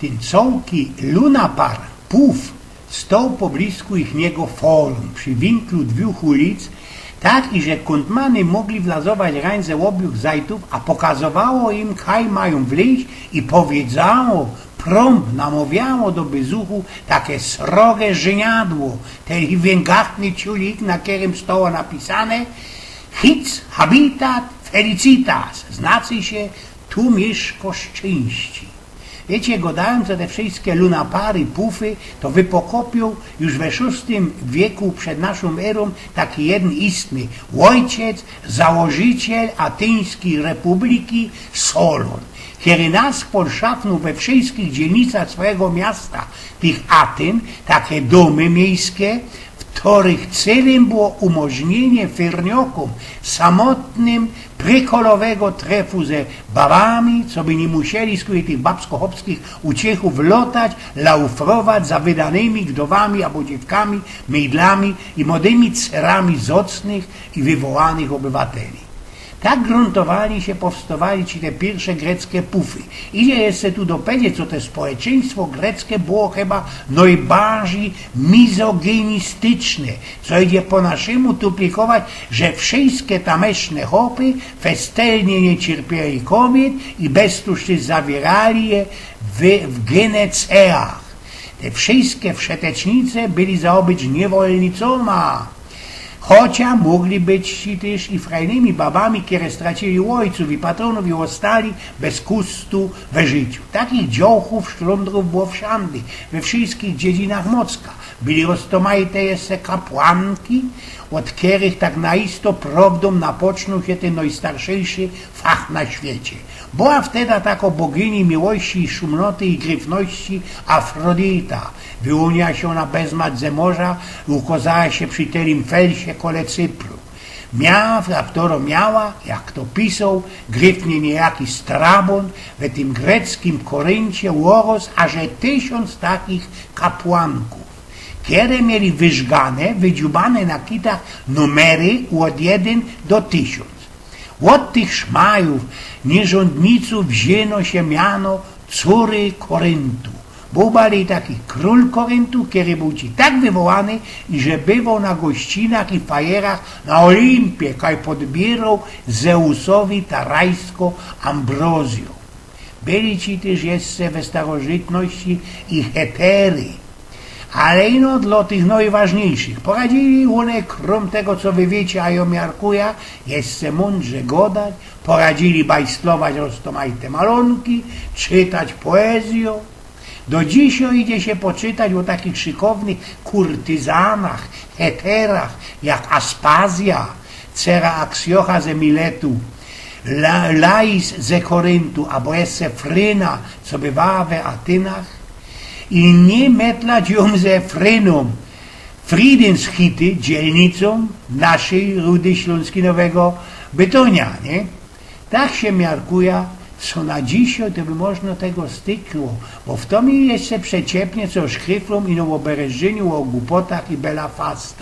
ten cołki lunapar, puf, stał poblisku ich niego forum, przy winklu dwóch ulic, tak, i że kundmany mogli wlazować ręce obiech zajtów, a pokazywało im, kaj mają wleźć i powiedziało, prompt namawiało do bezuchu takie srogie żeniadło, ten węgachny ciulik, na którym stało napisane Hic habitat felicitas, znaczy się tu mieszko szczęści. Wiecie, gadałem, że te wszystkie lunapary, pufy, to wypokopił już we VI wieku przed naszą erą taki jeden istny ojciec, założyciel Ateńskiej Republiki Solon, który nas podszafnął we wszystkich dzielnicach swojego miasta, tych Aten, takie domy miejskie, w których celem było umożliwienie firniokom samotnym prykolowego trefu ze babami, co by nie musieli z tych babsko-chopskich uciechów lotać, laufrować za wydanymi wdowami albo dziewkami, mejdlami i młodymi cerami zocnych i wywołanych obywateli. Tak gruntowali się, powstawali ci te pierwsze greckie pufy. Idzie jeszcze tu dopowiedzieć, co to społeczeństwo greckie było chyba najbardziej mizoginistyczne, co idzie po naszemu tuplikować, że wszystkie tameszne chopy festelnie nie cierpieli kobiet i beztuszczy zawierali je w geneceach. Te wszystkie wszetecznice byli zaobyć niewolnicoma. Chociaż mogli być też i fajnymi babami, które stracili ojców i patronów i ostali bez kustu we życiu. Takich działków, szlądrów było wszędzie, we wszystkich dziedzinach Mocka. Byli roztomajte jeszcze kapłanki, od których tak naisto prawdą napoczął się ten najstarszejszy fach na świecie. Była wtedy taka bogini miłości, szumnoty i gryfności Afrodita. Wyłoniła się ona bezmać ze morza i ukazała się przy telim felsie kole Cypru. Miała, jak to pisał, gryfnie niejaki Strabon, w tym greckim Koryncie urost aż 1000 takich kapłanków, które mieli wyżgane, wydziubane na kitach numery od 1 do 1000. Od tych szmajów nierządniców wzięło się miano córy Koryntu. Był bali taki król Koryntu, który był ci tak wywołany, że bywał na gościnach i fajerach na Olimpie, kaj podbierał Zeusowi tarajsko ambrozją. Byli ci też jeszcze we starożytności i hetery, ale ino dla tych najważniejszych. Poradzili one, krom tego, co wy wiecie, a ja miarkuję, jeszcze mądrze godać, poradzili bajslować roztomajte malonki, czytać poezję. Do dzisiaj idzie się poczytać o takich szykownych kurtyzanach, heterach, jak Aspazja, Cera Aksiocha ze Miletu, Lais ze Koryntu, albo jeszcze Fryna, co bywała w Atenach, i nie metlać ją ze Fryną, Friedenschity, dzielnicą naszej Rudy Śląski-Nowego Bytonia, nie? Tak się miarkuje, co na dzisiaj to by można tego stykło, bo w to mi jeszcze przeciepnie co o szkryflom i o obereżeniu, o głupotach i belafastra.